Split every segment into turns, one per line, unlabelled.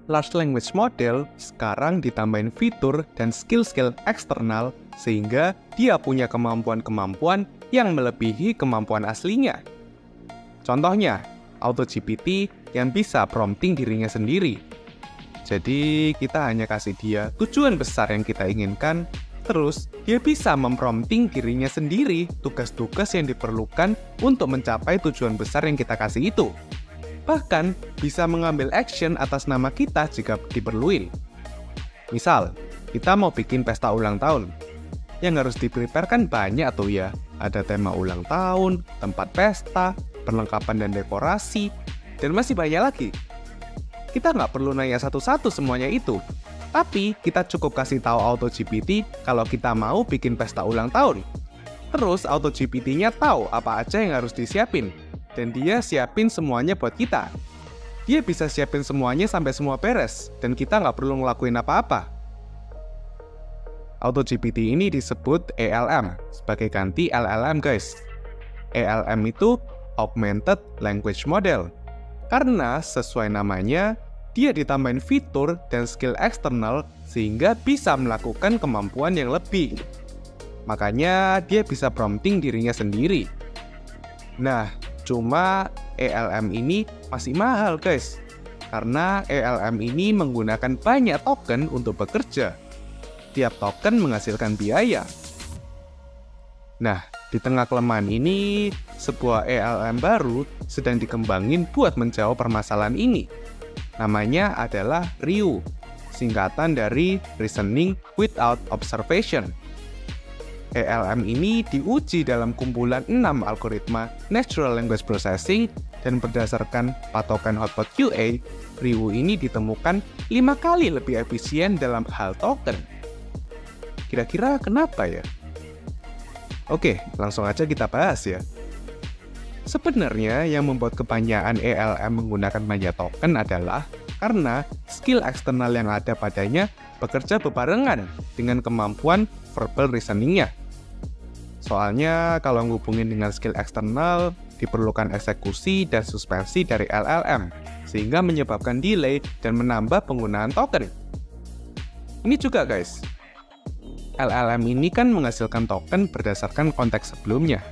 Large language model sekarang ditambahin fitur dan skill-skill eksternal sehingga dia punya kemampuan-kemampuan yang melebihi kemampuan aslinya. Contohnya, AutoGPT yang bisa prompting dirinya sendiri. Jadi, kita hanya kasih dia tujuan besar yang kita inginkan, terus dia bisa memprompting dirinya sendiri tugas-tugas yang diperlukan untuk mencapai tujuan besar yang kita kasih itu. Bahkan, bisa mengambil action atas nama kita jika diperluin. Misal, kita mau bikin pesta ulang tahun. Yang harus di-prepare kan banyak tuh ya. Ada tema ulang tahun, tempat pesta, perlengkapan dan dekorasi, dan masih banyak lagi. Kita nggak perlu nanya satu-satu semuanya itu. Tapi, kita cukup kasih tahu AutoGPT kalau kita mau bikin pesta ulang tahun. Terus, AutoGPT-nya tahu apa aja yang harus disiapin. Dan dia siapin semuanya buat kita. Dia bisa siapin semuanya sampai semua beres, dan kita nggak perlu ngelakuin apa-apa. AutoGPT ini disebut ALM, sebagai ganti LLM guys. ALM itu Augmented Language Model. Karena sesuai namanya, dia ditambahin fitur dan skill eksternal sehingga bisa melakukan kemampuan yang lebih. Makanya dia bisa prompting dirinya sendiri. Nah, cuma ALM ini masih mahal guys, karena ALM ini menggunakan banyak token untuk bekerja. Tiap token menghasilkan biaya. Nah, di tengah kelemahan ini, sebuah ALM baru sedang dikembangin buat menjawab permasalahan ini. Namanya adalah RIU, singkatan dari Reasoning Without Observation. ALM ini diuji dalam kumpulan 6 algoritma Natural Language Processing dan berdasarkan patokan Hotbot QA, RIU ini ditemukan 5 kali lebih efisien dalam hal token. Kira-kira kenapa ya? Oke, langsung aja kita bahas ya. Sebenarnya yang membuat kebanyakan ALM menggunakan banyak token adalah karena skill eksternal yang ada padanya bekerja bebarengan dengan kemampuan verbal reasoning-nya. Soalnya kalau ngehubungin dengan skill eksternal, diperlukan eksekusi dan suspensi dari LLM, sehingga menyebabkan delay dan menambah penggunaan token. Ini juga guys, LLM ini kan menghasilkan token berdasarkan konteks sebelumnya.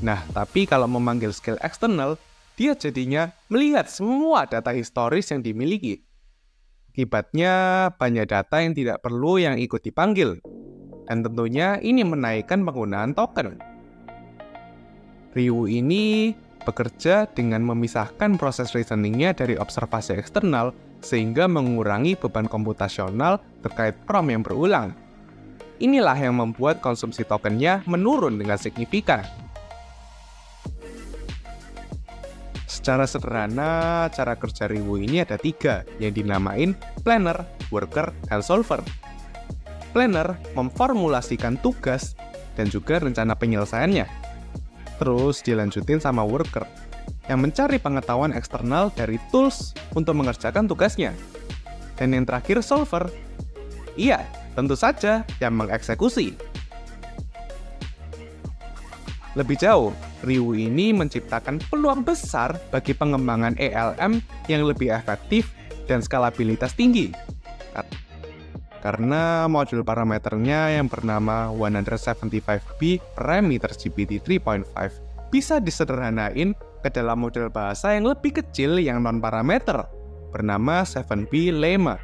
Nah, tapi kalau memanggil skill eksternal, dia jadinya melihat semua data historis yang dimiliki. Akibatnya, banyak data yang tidak perlu yang ikut dipanggil. Dan tentunya ini menaikkan penggunaan token. RIU ini bekerja dengan memisahkan proses reasoning-nya dari observasi eksternal sehingga mengurangi beban komputasional terkait prompt yang berulang. Inilah yang membuat konsumsi tokennya menurun dengan signifikan. Secara sederhana, cara kerja RIU ini ada 3, yang dinamain planner, worker, dan solver. Planner memformulasikan tugas dan juga rencana penyelesaiannya. Terus dilanjutin sama worker, yang mencari pengetahuan eksternal dari tools untuk mengerjakan tugasnya. Dan yang terakhir solver, iya, tentu saja yang mengeksekusi. Lebih jauh, RIU ini menciptakan peluang besar bagi pengembangan ALM yang lebih efektif dan skalabilitas tinggi. Karena modul parameternya yang bernama 175B Parameter GPT 3.5 bisa disederhanain ke dalam model bahasa yang lebih kecil yang non-parameter, bernama 7B Lemma.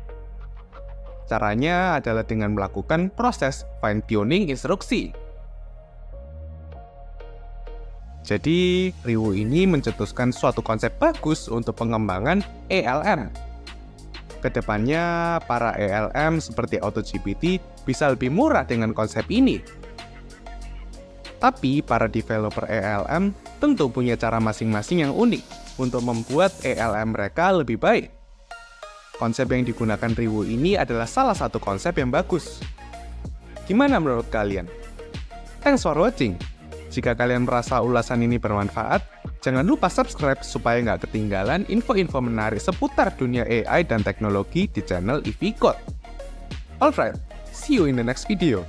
Caranya adalah dengan melakukan proses fine-tuning instruksi. Jadi, RIU ini mencetuskan suatu konsep bagus untuk pengembangan ALM. Kedepannya, para ALM seperti AutoGPT bisa lebih murah dengan konsep ini. Tapi, para developer ALM tentu punya cara masing-masing yang unik untuk membuat ALM mereka lebih baik. Konsep yang digunakan RIU ini adalah salah satu konsep yang bagus. Gimana menurut kalian? Thanks for watching. Jika kalian merasa ulasan ini bermanfaat, jangan lupa subscribe supaya nggak ketinggalan info-info menarik seputar dunia AI dan teknologi di channel EV Code. Alright, see you in the next video.